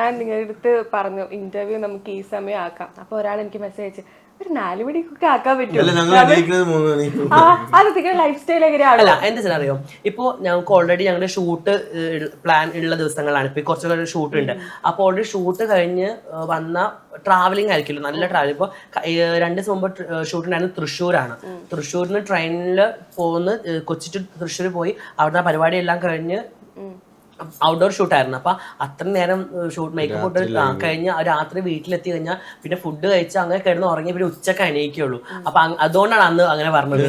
ഞാൻ നിങ്ങളുടെ അടുത്ത് പറഞ്ഞു ഇന്റർവ്യൂ നമുക്ക് ഈ സമയം ആക്കാം. അപ്പൊ ഒരാൾ എനിക്ക് മെസ്സേജ് അയച്ചു, ഒരു 4 മണിക്കൊക്കെ ആക്കാൻ പറ്റും. അത് നിങ്ങളുടെ ലൈഫ് സ്റ്റൈൽ എങ്ങനെയാണ്? അല്ല എന്താ അറിയോ, ഇപ്പൊ ഞങ്ങൾക്ക് ഓൾറെഡി ഞങ്ങളുടെ ഷൂട്ട് പ്ലാൻ ഉള്ള ദിവസങ്ങളാണ്. ഇപ്പൊ കുറച്ചൊക്കെ ഷൂട്ട് ഉണ്ട്. അപ്പൊ ഓൾറെഡി ഷൂട്ട് കഴിഞ്ഞ് വന്ന ട്രാവലിംഗ് ആയിരിക്കുമല്ലോ, നല്ല ട്രാവൽ. ഇപ്പൊ 2 ദിവസം മുമ്പ് ഷൂട്ടുണ്ടായിരുന്നു തൃശ്ശൂരാണ്. തൃശ്ശൂരിന് ട്രെയിനിൽ പോകുന്ന കൊച്ചി ടു തൃശ്ശൂർ പോയി അവിടുത്തെ പരിപാടി എല്ലാം കഴിഞ്ഞ് ഔട്ട്ഡോർ ഷൂട്ടായിരുന്നു. അപ്പൊ അത്ര നേരം ഷൂട്ട് മേക്കപ്പ് ഇട്ട് കഴിഞ്ഞ് രാത്രി വീട്ടിലെത്തി കഴിഞ്ഞാൽ പിന്നെ ഫുഡ് കഴിച്ച് അങ്ങനെ കിടന്ന് ഉറങ്ങി പിന്നെ ഉച്ചക്ക് എണീക്കുള്ളൂ. അപ്പൊ അതുകൊണ്ടാണ് അന്ന് അങ്ങനെ പറഞ്ഞത്.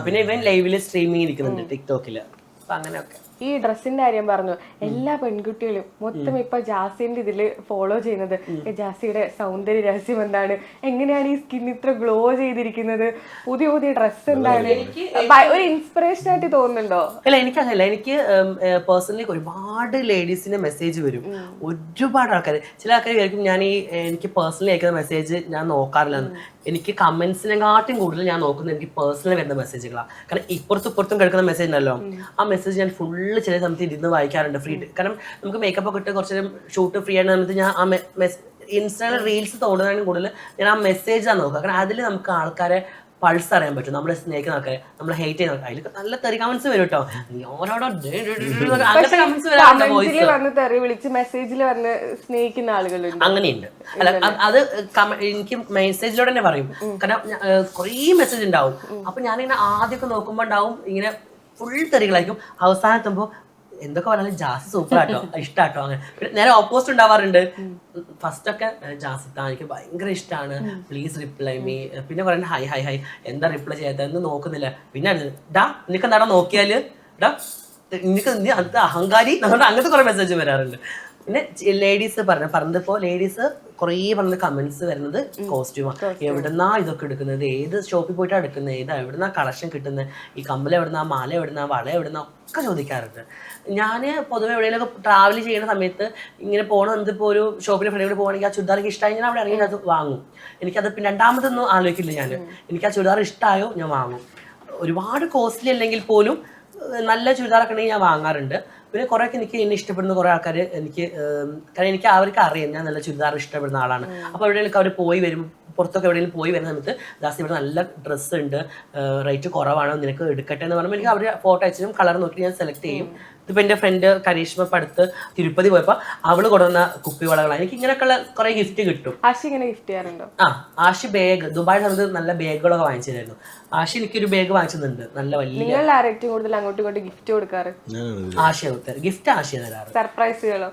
പിന്നെ ഇവൻ ലൈവില് സ്ട്രീമിങ് ഇരിക്കുന്നുണ്ട് ടിക്ടോക്കില്. അപ്പൊ അങ്ങനെയൊക്കെ. ഈ ഡ്രസ്സിന്റെ കാര്യം പറഞ്ഞു, എല്ലാ പെൺകുട്ടികളും മൊത്തം ഇപ്പൊ ജാസിന്റെ ഇതില് ഫോളോ ചെയ്യുന്നത് ജാസിയുടെ സൗന്ദര്യ രഹസ്യം എന്താണ്, എങ്ങനെയാണ് ഈ സ്കിൻ ഇത്ര ഗ്ലോ ചെയ്തിരിക്കുന്നത്, പുതിയ പുതിയ ഡ്രസ്സ് എന്താണ്, ഒരു ഇൻസ്പിറേഷൻ ആയിട്ട് തോന്നുന്നുണ്ടോ? അല്ല എനിക്കങ്ങനല്ല. എനിക്ക് പേഴ്സണലി ഒരുപാട് ലേഡീസിന്റെ മെസ്സേജ് വരും, ഒരുപാട് ആൾക്കാർ. ചില ആൾക്കാർ വിചാരിക്കും ഞാൻ എനിക്ക് പേഴ്സണലി അയക്കുന്ന മെസ്സേജ് ഞാൻ നോക്കാറില്ലെന്ന്. എനിക്ക് കമന്റ്സിനെക്കാട്ടും കൂടുതൽ ഞാൻ നോക്കുന്നത് എനിക്ക് പേഴ്സണലി വരുന്ന മെസ്സേജുകളാണ്. കാരണം ഇപ്പുറത്തും കേൾക്കുന്ന മെസ്സേജ് ഉണ്ടല്ലോ, ആ മെസ്സേജ് ഞാൻ ഫുള്ള് ചില സമയത്ത് ഇരുന്ന് വായിക്കാറുണ്ട്. ഫ്രീ കാരണം നമുക്ക് മേക്കപ്പ് ഒക്കെ ഇട്ട് കുറച്ച് നേരം ഷൂട്ട് ഫ്രീ ആയിട്ട് സമയത്ത് ഞാൻ ആ ഇൻസ്റ്റാഗ്രാം റീൽസ് തോന്നുന്നതിനും കൂടുതൽ ഞാൻ ആ മെസ്സേജാണ് നോക്കുക. കാരണം അതിൽ നമുക്ക് ആൾക്കാരെ പൾസ് അറിയാൻ പറ്റും. നമ്മളെ സ്നേഹിക്കുന്ന ആൾക്കാരെ, നമ്മളെ ഹെയ്റ്റ് ചെയ്യുന്ന ആൾക്കാർ, അതിൽ നല്ല തെറി കമന്റ്സ് വരും കേട്ടോ. അങ്ങനെയുണ്ട്. അല്ല അത് എനിക്ക് മെസ്സേജിലൂടെ തന്നെ പറയും. കാരണം കുറേ മെസ്സേജ് ഉണ്ടാവും. അപ്പൊ ഞാനിങ്ങനെ ആദ്യമൊക്കെ നോക്കുമ്പോ ഉണ്ടാവും ഇങ്ങനെ ഫുൾ തെറികളായിരിക്കും. അവസാനത്തുമ്പോ എന്തൊക്കെ പറഞ്ഞാലും ജാസി സൂപ്പർ ആട്ടോ, ഇഷ്ടാട്ടോ. അങ്ങനെ പിന്നെ നേരെ ഓപ്പോസിറ്റ് ഉണ്ടാവാറുണ്ട്. ഫസ്റ്റ് ഒക്കെ ജാസിത്ത എനിക്ക് ഭയങ്കര ഇഷ്ടമാണ്, പ്ലീസ് റിപ്ലൈ മീ. പിന്നെ പറയുന്നത് ഹൈ ഹൈ ഹൈ എന്താ റിപ്ലൈ ചെയ്യാത്തതെന്ന് നോക്കുന്നില്ല. പിന്നെ ഡാ നിനക്ക് എന്താടാ നോക്കിയാല്, ഡാ നിനക്ക് നീ അത് അഹങ്കാരി, അങ്ങനത്തെ കുറെ മെസ്സേജ് വരാറുണ്ട്. പിന്നെ ലേഡീസ് പറഞ്ഞപ്പോ ലേഡീസ് കുറേ പറഞ്ഞ കമന്റ്സ് വരുന്നത് കോസ്റ്റ്യൂമാണ്. എവിടുന്നാ ഇതൊക്കെ എടുക്കുന്നത്, ഏത് ഷോപ്പിൽ പോയിട്ടാണ് എടുക്കുന്നത്, എവിടുന്നാ കളക്ഷൻ കിട്ടുന്നത്, ഈ കമ്മൽ എവിടുന്നാ, മാല എവിടുന്നാ, വള എവിടുന്നാ ഒക്കെ ചോദിക്കാറുണ്ട്. ഞാൻ പൊതുവെ എവിടെയെങ്കിലൊക്കെ ട്രാവൽ ചെയ്യുന്ന സമയത്ത് ഇങ്ങനെ പോകണം, ഇപ്പോൾ ഒരു ഷോപ്പിൽ ഫ്രണ്ടിൽ പോകുകയാണെങ്കിൽ ആ ചുരിദാർ ഇഷ്ടമായി ഞാൻ അവിടെ ഇറങ്ങി അത് വാങ്ങും. എനിക്കത് പിന്നെ രണ്ടാമതൊന്നും ആലോചിക്കില്ല ഞാൻ. എനിക്ക് ആ ചുരിദാർ ഇഷ്ടമായോ ഞാൻ വാങ്ങും. ഒരുപാട് കോസ്റ്റ്ലി അല്ലെങ്കിൽ പോലും നല്ല ചുരിദാറൊക്കെ ഉണ്ടെങ്കിൽ ഞാൻ വാങ്ങാറുണ്ട്. പിന്നെ കുറേയൊക്കെ എനിക്ക് എന്നെ ഇഷ്ടപ്പെടുന്ന കുറേ ആൾക്കാർ എനിക്ക്, കാരണം എനിക്ക് അവർക്ക് അറിയാം ഞാൻ നല്ല ചുരിദാർ ഇഷ്ടപ്പെടുന്ന ആളാണ്. അപ്പോൾ എവിടെയെങ്കിലും അവർ പോയി വരും, പുറത്തൊക്കെ എവിടെയെങ്കിലും പോയി വരുന്ന സമയത്ത് ജാസ്തി ഇവിടെ നല്ല ഡ്രസ്സ് ഉണ്ട്, റേറ്റ് കുറവാണോ നിനക്ക് എടുക്കട്ടെ എന്ന് പറയുമ്പോൾ എനിക്ക് അവർ ഫോട്ടോ അയച്ചും കളർ നോക്കി ഞാൻ സെലക്ട് ചെയ്യും. ഇതിപ്പോൾ എൻ്റെ ഫ്രണ്ട് കരീഷ്മ അടുത്ത് തിരുപ്പതി പോയപ്പോൾ അവള് കൊണ്ടുവന്ന കുപ്പിവളകളാണ്. എനിക്ക് ഇങ്ങനെയൊക്കെയുള്ള കുറെ ഗിഫ്റ്റ് കിട്ടും. ആഷി ബാഗ് ദുബായ് സമയത്ത് നല്ല ബാഗുകളൊക്കെ വാങ്ങിച്ചു തരുന്നു. ആഷി എനിക്കൊരു ബാഗ് വാങ്ങിച്ചിട്ടുണ്ട്, നല്ല വലിയ. ആശി ഗിഫ്റ്റ് ആശിയ തരാറ്, സർപ്രൈസുകളോ?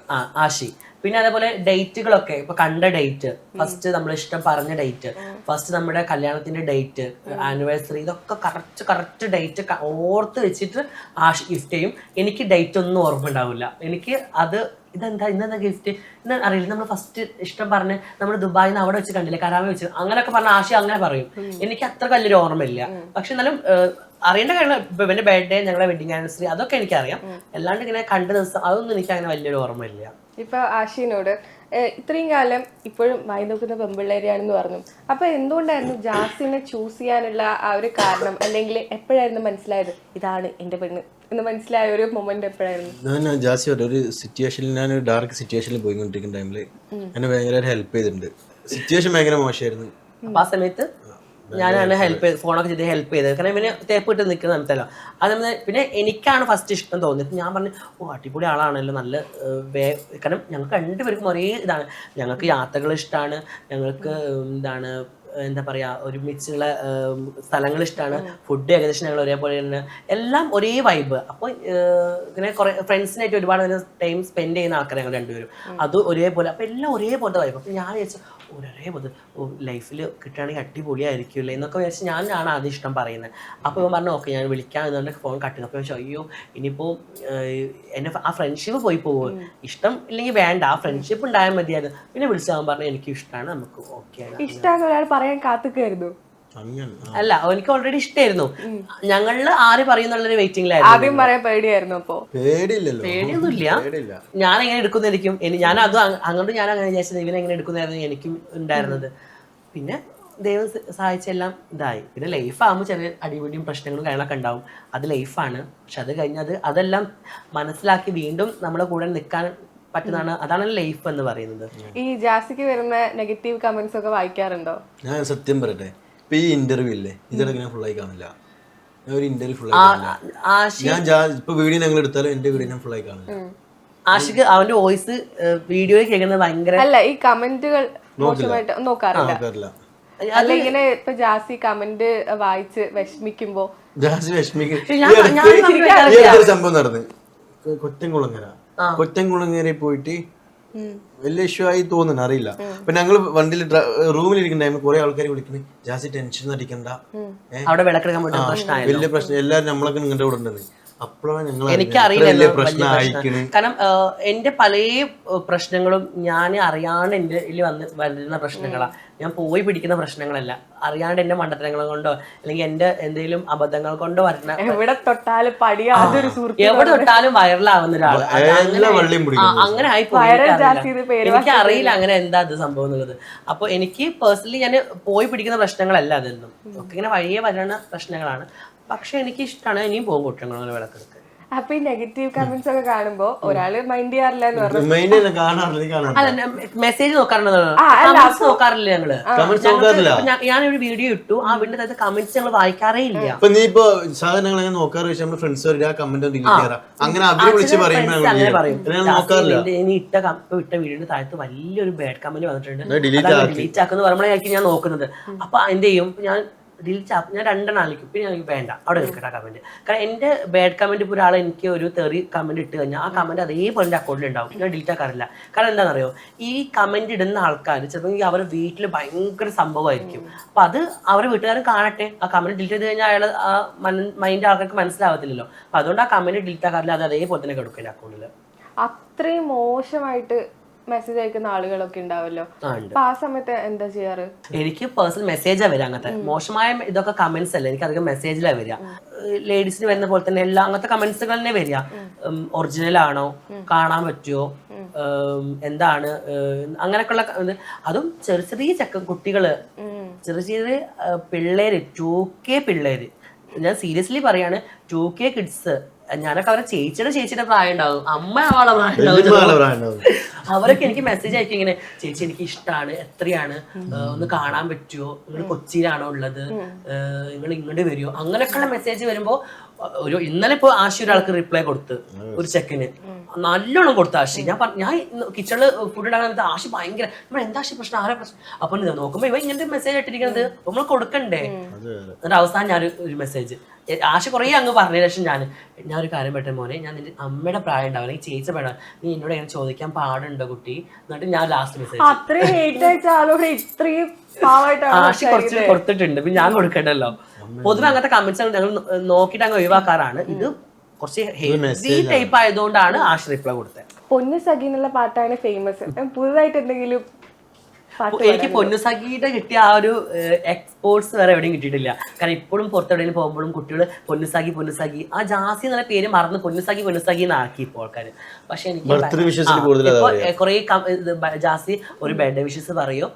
ആശി. പിന്നെ അതേപോലെ ഡേറ്റുകളൊക്കെ ഇപ്പൊ കണ്ട ഡേറ്റ്, ഫസ്റ്റ് നമ്മൾ ഇഷ്ടം പറഞ്ഞ ഡേറ്റ്, ഫസ്റ്റ് നമ്മുടെ കല്യാണത്തിന്റെ ഡേറ്റ്, ആനിവേഴ്സറി, ഇതൊക്കെ കറക്റ്റ് ഡേറ്റ് ഓർത്ത് വെച്ചിട്ട് ആഷി ഗിഫ്റ്റ് ചെയ്യും. എനിക്ക് ഡേറ്റ് ഒന്നും ഓർമ്മ ഉണ്ടാവില്ല. എനിക്ക് അത് ഇന്നെന്താ ഗിഫ്റ്റ് ഇന്ന് അറിയില്ല. നമ്മൾ ഫസ്റ്റ് ഇഷ്ടം പറഞ്ഞ് നമ്മൾ ദുബായിൽ നിന്ന് അവിടെ വെച്ച് കണ്ടില്ലേ, കരാമ വെച്ച്, അങ്ങനെയൊക്കെ പറഞ്ഞ ആശി അങ്ങനെ പറയും. എനിക്ക് അത്ര വലിയൊരു ഓർമ്മയില്ല. പക്ഷെ എന്നാലും അറിയേണ്ട കാര്യങ്ങൾ ഇപ്പൊ ഇവന്റെ ബർത്ത്ഡേ, ഞങ്ങളുടെ വെഡിങ് ആനിവേഴ്സറി, അതൊക്കെ എനിക്കറിയാം. അല്ലാണ്ട് ഇങ്ങനെ കണ്ട ദിവസം അതൊന്നും എനിക്ക് അങ്ങനെ വലിയൊരു ഓർമ്മയില്ല. ഇപ്പൊ ആഷിനോട് ഇത്രയും കാലം ഇപ്പോഴും വായി നോക്കുന്ന പെമ്പിള്ളേരെയാണെന്ന് പറഞ്ഞു. അപ്പൊ എന്തുകൊണ്ടായിരുന്നു ജാസിനെ ചൂസ് ചെയ്യാനുള്ള ആ ഒരു കാരണം, അല്ലെങ്കിൽ എപ്പോഴായിരുന്നു മനസ്സിലായത് ഇതാണ് എന്റെ പെണ്ണ് എന്ന് മനസ്സിലായ ഒരു മൊമെന്റ് എപ്പോഴായിരുന്നു? ഞാൻ ജാസി ഒരു സിറ്റുവേഷനിൽ, ഞാൻ ഒരു ഡാർക്ക് സിറ്റുവേഷനിൽ പോയിക്കൊണ്ടിരിക്കുന്ന ടൈമില് എന്നെ ഭയങ്കര ഹെൽപ്പ് ചെയ്തിട്ടുണ്ട്. സിറ്റുവേഷൻ ഭയങ്കര മോശമായിരുന്നു. അപ്പൊ ആ സമയത്ത് ഞാനാണ് ഫോണൊക്കെ ചെയ്ത് ഹെൽപ്പ് ചെയ്തത്. കാരണം ഇവന് തേപ്പ് ഇട്ട് നിൽക്കുന്ന സമയത്തല്ലോ. അതേപോലെ പിന്നെ എനിക്കാണ് ഫസ്റ്റ് ഇഷ്ടം തോന്നിയത്. ഞാൻ പറഞ്ഞു അടിപൊളി ആളാണല്ലോ, നല്ല കാരണം ഞങ്ങൾക്ക് രണ്ടുപേർക്കും ഒരേ ഇതാണ്. ഞങ്ങൾക്ക് യാത്രകൾ ഇഷ്ടമാണ്, ഞങ്ങൾക്ക് എന്താ പറയുക ഒരുമിച്ചുള്ള സ്ഥലങ്ങൾ ഇഷ്ടമാണ്, ഫുഡ് ഏകദേശം ഞങ്ങൾ ഒരേപോലെ തന്നെ, എല്ലാം ഒരേ വൈബ്. അപ്പോൾ ഇങ്ങനെ കുറേ ഫ്രണ്ട്സിനായിട്ട് ഒരുപാട് ടൈം സ്പെൻഡ് ചെയ്യുന്ന ആൾക്കാർ ഞങ്ങൾ രണ്ടുപേരും, അത് ഒരേപോലെ. അപ്പോൾ എല്ലാം ഒരേപോലത്തെ വൈബ്. അപ്പോൾ ഞാൻ വിചാരിച്ചു ഒരേപോലെ ലൈഫിൽ കിട്ടുകയാണെങ്കിൽ അടിപൊളിയായിരിക്കില്ലേ എന്നൊക്കെ വിചാരിച്ച് ഞാനാണ് ആദ്യം ഇഷ്ടം പറയുന്നത്. അപ്പോൾ ഇവൻ പറഞ്ഞു ഓക്കെ ഞാൻ വിളിക്കാം എന്നുകൊണ്ട് ഫോൺ കട്ട് ചെയ്തു. അപ്പോൾ ഞാൻ അയ്യോ ഇനിയിപ്പോൾ എന്നെ ആ ഫ്രണ്ട്ഷിപ്പ് പോകുമോ, ഇഷ്ടം ഇല്ലെങ്കിൽ വേണ്ട, ആ ഫ്രണ്ട്ഷിപ്പ് ഉണ്ടായാൽ മതിയായിരുന്നു. പിന്നെ വിളിച്ചാൽ പറഞ്ഞു എനിക്ക് ഇഷ്ടമാണ്, നമുക്ക് ഓക്കെ കാത്തുക്കായിരുന്നു. അല്ല എനിക്ക് ഓൾറെഡി ഇഷ്ടമായിരുന്നു. ഞങ്ങള് ആര് പറയുന്നുള്ളൊരു വെയിറ്റിംഗിലായിരുന്നു. പേടിയൊന്നുമില്ല. ഞാൻ എങ്ങനെ എടുക്കുന്നതായിരിക്കും, ഞാൻ അത് അങ്ങോട്ട് ഞാൻ അങ്ങനെ വിചാരിച്ചത് ഇവനെ എങ്ങനെ എടുക്കുന്നതായിരുന്നു എനിക്കും ഉണ്ടായിരുന്നത്. പിന്നെ ദൈവം സഹായിച്ചെല്ലാം ഇതായി. പിന്നെ ലൈഫാകുമ്പോൾ ചെറിയ അടിപിടിയും പ്രശ്നങ്ങളും കാര്യങ്ങളൊക്കെ ഉണ്ടാവും, അത് ലൈഫാണ്. പക്ഷെ അത് കഴിഞ്ഞത് അതെല്ലാം മനസ്സിലാക്കി വീണ്ടും നമ്മളെ കൂടെ നിൽക്കാൻ പറ്റുന്നതാണ്, അതാണ് ലൈഫ് എന്ന് പറയുന്നത്. ഈ ജാസിക്ക് വരുന്ന നെഗറ്റീവ് കമന്റ്സ് ഒക്കെ വായിക്കാറുണ്ടോ? ഞാൻ സത്യം പറയട്ടെ, ഇപ്പൊ ഈ ഇന്റർവ്യൂ ഇല്ലേ, ഇതിലൊക്കെ ഞാൻ ഫുള്ളായി കാണില്ല. ഞാൻ ഒരു ഇന്റർവ്യൂ ഫുള്ളായി കാണില്ല. ഞാൻ ഇപ്പൊ വീഡിയോ ഞങ്ങൾ എടുത്താലും എന്റെ വീഡിയോ ഞാൻ ഫുള്ളായി കാണില്ല. ആഷിക്ക് അവന്റെ വോയിസ് വീഡിയോയിൽ കേൾക്കുന്നത് ഭയങ്കര അല്ല, ഈ കമന്റുകൾ മോശമായിട്ട് നോക്കാറില്ല. നോക്കാറില്ല. അല്ല, ഇങ്ങനെ ഇപ്പൊ ജാസി കമന്റ് വായിച്ച് വിഷമിക്കുമ്പോ ജാസി വിഷമിക്കും. സംഭവം നടന്ന് കൊറ്റംകുളങ്ങര പോയിട്ട് വലിയ ഇഷ്യൂ ആയി തോന്നുന്നു, അറിയില്ല. അപ്പൊ ഞങ്ങള് വണ്ടിയിൽ റൂമിലിരിക്കുന്ന ടൈമിൽ കുറെ ആൾക്കാർ വിളിക്കുന്നു, ജാസി ടെൻഷൻ അടിക്കണ്ട, വലിയ പ്രശ്നം, എല്ലാരും നമ്മളൊക്കെ നിങ്ങളുടെ കൂടെ ഉണ്ടെന്ന്. അപ്പോഴാണ് ഞങ്ങൾ എനിക്കറിയില്ല പ്രശ്നം അയക്കണ്. കാരണം എന്റെ പല പ്രശ്നങ്ങളും ഞാൻ അറിയാണ്ട് എന്റെ വരുന്ന പ്രശ്നങ്ങളാ. ഞാൻ പോയി പിടിക്കുന്ന പ്രശ്നങ്ങളല്ല, അറിയാണ്ട് എന്റെ മണ്ടത്തരങ്ങൾ കൊണ്ടോ അല്ലെങ്കിൽ എന്റെ എന്തെങ്കിലും അബദ്ധങ്ങൾ കൊണ്ടോ വരുന്ന, എവിടെ തൊട്ടാലും പടിയാതൊരു എവിടെ തൊട്ടാലും വൈറലാവുന്ന ഒരാൾ, അങ്ങനെ ആയി എനിക്ക് അറിയില്ല അങ്ങനെ എന്താ അത് സംഭവം എന്നുള്ളത്. അപ്പൊ എനിക്ക് പേഴ്സണലി ഞാൻ പോയി പിടിക്കുന്ന പ്രശ്നങ്ങളല്ല അതൊന്നും, ഒക്കെ ഇങ്ങനെ വഴിയെ വരുന്ന പ്രശ്നങ്ങളാണ്. പക്ഷെ എനിക്ക് ഇഷ്ടമാണ്, ഇനിയും പോകും കുറ്റങ്ങളെ വിളക്കെടുത്ത്. അപ്പൊ ഈ നെഗറ്റീവ് കമന്റ്സ് ഒക്കെ കാണുമ്പോ ഒരാള് മൈൻഡ് ചെയ്യാറില്ല എന്ന് പറഞ്ഞു. മെസ്സേജ് നോക്കാറുണ്ടോ? നോക്കാറില്ല ഞങ്ങള്. ഞാനൊരു വീഡിയോ ഇട്ടു, ആ വീടിന്റെ അകത്ത് കമന്റ്സ് ഞങ്ങൾ വായിക്കാറേ ഇല്ല. നീ ഇപ്പൊ സാധനങ്ങൾ നോക്കാറ് നമ്മുടെ ഫ്രണ്ട്സ് അങ്ങനെ പറയും. ഇനി ഇട്ട വീടിന്റെ താഴത്ത് വലിയൊരു ബാഡ് കമന്റ് വന്നിട്ടുണ്ട്, ഡിലീറ്റ് ആക്കുന്ന പറയുമ്പോഴായിരിക്കും ഞാൻ നോക്കുന്നത്. അപ്പൊ എന്ത് ചെയ്യും, ഞാൻ ഡിലീറ്റ് ആക്കും. ഞാൻ 2 നാളിക്കും, പിന്നെ എനിക്ക് വേണ്ട, അവിടെ നിൽക്കട്ടെ കമന്റ്. കാരണം എന്റെ ബാഡ് കമന്റ് ഇപ്പോൾ ഒരാൾ എനിക്ക് ഒരു തെറി കമന്റ് ഇട്ട് കഴിഞ്ഞാൽ ആ കമന്റ് അതേപോലെ എൻ്റെ അക്കൗണ്ടിൽ ഉണ്ടാവും, ഞാൻ ഡിലീറ്റ് ആക്കാറില്ല. കാരണം എന്താണെന്നറിയോ, ഈ കമന്റ് ഇടുന്ന ആൾക്കാർ ചിലപ്പോൾ അവരുടെ വീട്ടിൽ ഭയങ്കര സംഭവമായിരിക്കും. അപ്പൊ അത് അവരുടെ വീട്ടുകാരും കാണട്ടെ. ആ കമന്റ് ഡിലീറ്റ് ചെയ്ത് കഴിഞ്ഞാൽ അയാൾ ആ മൈൻഡ് ആൾക്കാർക്ക് മനസ്സിലാവത്തില്ലല്ലോ. അപ്പൊ അതുകൊണ്ട് ആ കമന്റ് ഡിലീറ്റ് ആക്കാറില്ല, അത് അതേപോലെ തന്നെ കിടക്കും എൻ്റെ അക്കൗണ്ടിൽ. അത്രയും മോശമായിട്ട് മെസ്സേജ് അയക്കുന്ന ആളുകളൊക്കെ ഉണ്ടാവല്ലോ, അപ്പൊ ആ സമയത്ത് എന്താ ചെയ്യാറ്? എനിക്ക് പേഴ്സണൽ മെസ്സേജാ വരിക, അങ്ങനത്തെ മോശമായ ഇതൊക്കെ കമന്റ്സ് അല്ല, എനിക്ക് അധികം മെസ്സേജിലാ വരിക. ലേഡീസിന് വരുന്ന പോലെ തന്നെ എല്ലാ അങ്ങനത്തെ കമന്റ്സുകൾ തന്നെ വരിക. ഒറിജിനൽ ആണോ, കാണാൻ പറ്റുമോ, എന്താണ്, അങ്ങനെയൊക്കെയുള്ള. അതും ചെറിയ ചെറിയ കുട്ടികള്, ചെറിയ പിള്ളേര്, 2K പിള്ളേര്. ഞാൻ സീരിയസ്ലി പറയാണ്, 2K കിഡ്സ്. ഞാനൊക്കെ അവരെ ചേച്ചിയുടെ പ്രായം ഉണ്ടാവും, അമ്മ അവളെ പ്രായം ഉണ്ടാവും. അവരൊക്കെ എനിക്ക് മെസ്സേജ് അയക്കും ഇങ്ങനെ, ചേച്ചി എനിക്ക് ഇഷ്ടമാണ്, എത്രയാണ്, ഒന്ന് കാണാൻ പറ്റുമോ, നിങ്ങൾ കൊച്ചിയിലാണോ ഉള്ളത്, നിങ്ങൾ ഇങ്ങോട്ട് വരുമോ, അങ്ങനെയൊക്കെയുള്ള മെസ്സേജ് വരുമ്പോ ഇന്നലെ ഇപ്പൊ ആശി ഒരാൾക്ക് റിപ്ലൈ കൊടുത്ത്, ഒരു ചെക്കന് നല്ലോണം കൊടുത്ത ആശി. ഞാൻ കിച്ചണില് ഫുഡ് ഉണ്ടാകുന്ന ആശി ഭയങ്കര, നമ്മൾ എന്താ ആശി പ്രശ്നം, ആരാ പ്രശ്നം. അപ്പൊ നോക്കുമ്പോ ഇവ ഇങ്ങനത്തെ മെസ്സേജ് ഇട്ടിരിക്കുന്നത് നമ്മൾ കൊടുക്കണ്ടേ. എന്നിട്ട് അവസാനം ഞാനൊരു മെസ്സേജ് ആശി കുറേ അങ്ങ് പറഞ്ഞ ശേഷം ഞാൻ ഒരു കാര്യം പറ്റേ മോനെ, ഞാൻ നിന്റെ അമ്മയുടെ പ്രായം ഉണ്ടാവും, അല്ലെങ്കിൽ ചേച്ചി പ്രായം, നീ എന്നോട് എങ്ങനെ ചോദിക്കാൻ പാടുണ്ടോ കുട്ടി. എന്നിട്ട് ഞാൻ ലാസ്റ്റ് മെസ്സേജ് ആശി കുറച്ച് കൊടുത്തിട്ടുണ്ട്, പിന്നെ ഞാൻ കൊടുക്കണ്ടല്ലോ. പൊതുവെ അങ്ങനത്തെ കമന്റ്സ് ഞങ്ങൾ നോക്കിയിട്ട് അങ്ങ് ഒഴിവാക്കാറാണ്. ഇത് കുറച്ച് ഹെവി ടൈപ്പ് ആയതുകൊണ്ടാണ് ആശി റിപ്ലൈ കൊടുത്തത്. പൊന്നു സഖി എന്നുള്ള പാട്ടാണ് ഫേമസ്. പുതുതായിട്ട് എന്തെങ്കിലും? എനിക്ക് പൊന്നുസഖിയുടെ കിട്ടിയ ആ ഒരു എക്സ്പോർട്സ് വേറെ എവിടെയും കിട്ടിയിട്ടില്ല. കാരണം ഇപ്പോഴും പുറത്തെവിടെയും പോകുമ്പോഴും കുട്ടികൾ പൊന്നുസഖി ആ ജാസി എന്നുള്ള പേര് മറന്ന് പൊന്നുസഖി എന്നാക്കി ഇപ്പോൾ ആൾക്കാർ. പക്ഷെ എനിക്ക് കുറെ ജാസി ഒരു ബർത്ത്ഡേ വിഷസ് പറയോ,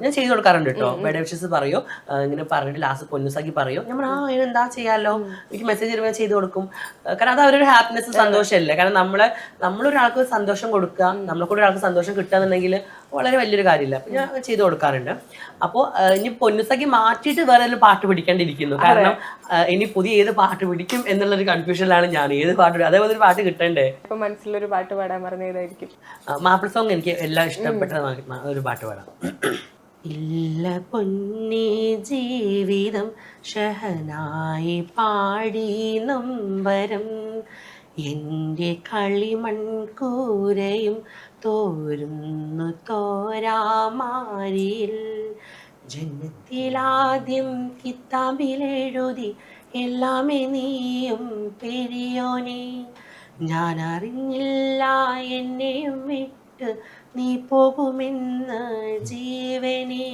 ഞാൻ ചെയ്തു കൊടുക്കാറുണ്ട് കേട്ടോ. ബർത്ത്ഡേ വിഷസ് പറയോ, ഇങ്ങനെ പറഞ്ഞിട്ട് ലാസ്റ്റ് പൊന്നുസഖി പറയോ, നമ്മൾ എന്താ ചെയ്യാലോ, എനിക്ക് മെസ്സേജ് വരുമ്പോൾ ചെയ്തു കൊടുക്കും. കാരണം അത് അവരൊരു ഹാപ്പിനെസ്, സന്തോഷമല്ലേ. കാരണം നമ്മളൊരാൾക്ക് സന്തോഷം കൊടുക്കുക, നമ്മളെ കൂടെ ഒരാൾക്ക് സന്തോഷം കിട്ടുക എന്നുണ്ടെങ്കിൽ വളരെ വലിയൊരു കാര്യമില്ല. അപ്പൊ ഞാൻ ചെയ്തു കൊടുക്കാറുണ്ട്. അപ്പോൾ ഇനി പൊന്നുസഖി മാറ്റിയിട്ട് വേറെ ഒരു പാട്ട് പിടിക്കേണ്ടിയിരിക്കുന്നു. കാരണം ഇനി പുതിയ ഏത് പാട്ട് പിടിക്കും എന്നുള്ളൊരു കൺഫ്യൂഷനിലാണ് ഞാൻ. ഏത് പാട്ട്, അതേപോലെ ഒരു പാട്ട് കിട്ടണ്ടേ. ഇപ്പൊ മനസ്സിലൊരു പാട്ട് പാടാൻ പറഞ്ഞതായിരിക്കും. മാപ്പിള സോങ് എനിക്ക് എല്ലാം ഇഷ്ടപ്പെട്ട ഒരു പാട്ട് പാടാം. ഇല്ല പൊന്നേ ജീവിതം ഷഹനായി പാടി നൊമ്പരം, എൻ്റെ കളിമൺകൂരയും തോരുന്നു തോരാമാരിൽ, ജന്മത്തിലാദ്യം കിതാബിലെഴുതി എല്ലാമേ നീയും പെരിയോനെ, ഞാൻ അറിഞ്ഞില്ല എന്നെയും വിട്ട് നീ പോകുമെന്ന് ജീവനെ,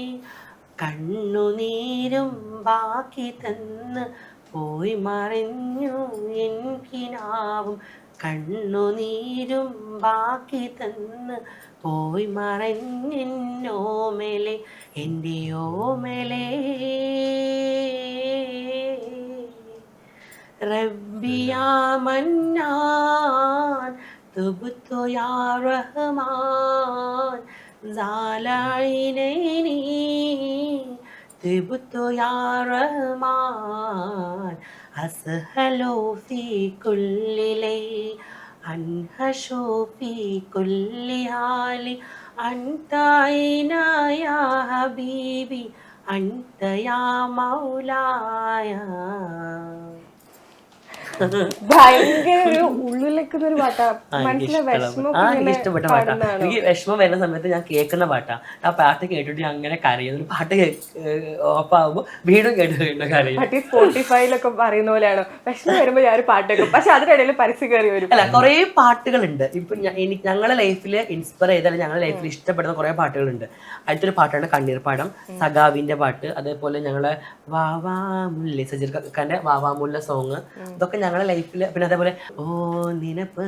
കണ്ണുനീരും ബാക്കി തന്ന് പോയി മറഞ്ഞു എനിക്കിനാവും, കണ്ണുനീരും ബാക്കി തന്ന് പോയി മറഞ്ഞോമലെ, എൻ്റെ ഓമലെ. റബ്ബിയാ മന്നാൻ തുബ്തു യാ റഹ്മാൻ സാലൈനൈനി തുബ്തു യാ റഹ്മാൻ അസ്ഹലു ഫീ കുല്ലി ലൈ അൻഹശു ഫീ കുല്ലി ഹാലി അൻത ഐനാ യാ ഹബീബി അൻത യാ മൗലായ. ഭയങ്കര ഒരു ഉള്ളിലേക്കുന്ന ഒരു പാട്ടാ. മനസ്സിലെ വിഷമം എനിക്ക് ഇഷ്ടപ്പെട്ട പാട്ടാ. എനിക്ക് വിഷമം വരുന്ന സമയത്ത് ഞാൻ കേൾക്കുന്ന പാട്ടാ. ആ പാട്ട് കേട്ടിട്ട് അങ്ങനെ കരയുന്നു. പാട്ട് ഓഫ് ആകുമ്പോ വീണ്ടും കേട്ട് കരയും. മറ്റേ സ്പോട്ടിഫൈയിലൊക്കെ പറയുന്ന പോലെയാണോ, വിഷമം വരുമ്പോ ഞാൻ ഒരു പാട്ട് കേൾക്കും, പക്ഷെ അതിനിടയിൽ പരസ്യം കയറി വരും. അല്ല, കുറെ പാട്ടുകളുണ്ട്. ഇപ്പൊ ഞങ്ങളുടെ ലൈഫിൽ ഇൻസ്പയർ ചെയ്ത, ഞങ്ങളുടെ ലൈഫിൽ ഇഷ്ടപ്പെടുന്ന കുറെ പാട്ടുകളുണ്ട്. അടുത്തൊരു പാട്ടാണ് കണ്ണീർപ്പാടം, സഖാവിന്റെ പാട്ട്, അതേപോലെ ഞങ്ങളെ വാവാമുല്ല സജീർ ഖാന്റെ വാവാമുല്ല സോങ്, ഇതൊക്കെ ഞങ്ങളുടെ ലൈഫിൽ. പിന്നെ അതേപോലെ ഓ നിനപ്പ്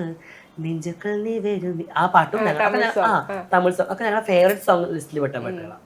നെഞ്ചുക്കൾ നീ വരും, ആ പാട്ടും തമിഴ് സോങ് ഒക്കെ ഞങ്ങളുടെ ഫേവറേറ്റ് സോങ് ലിസ്റ്റിൽ പെട്ട പാട്ടുകളാണ്.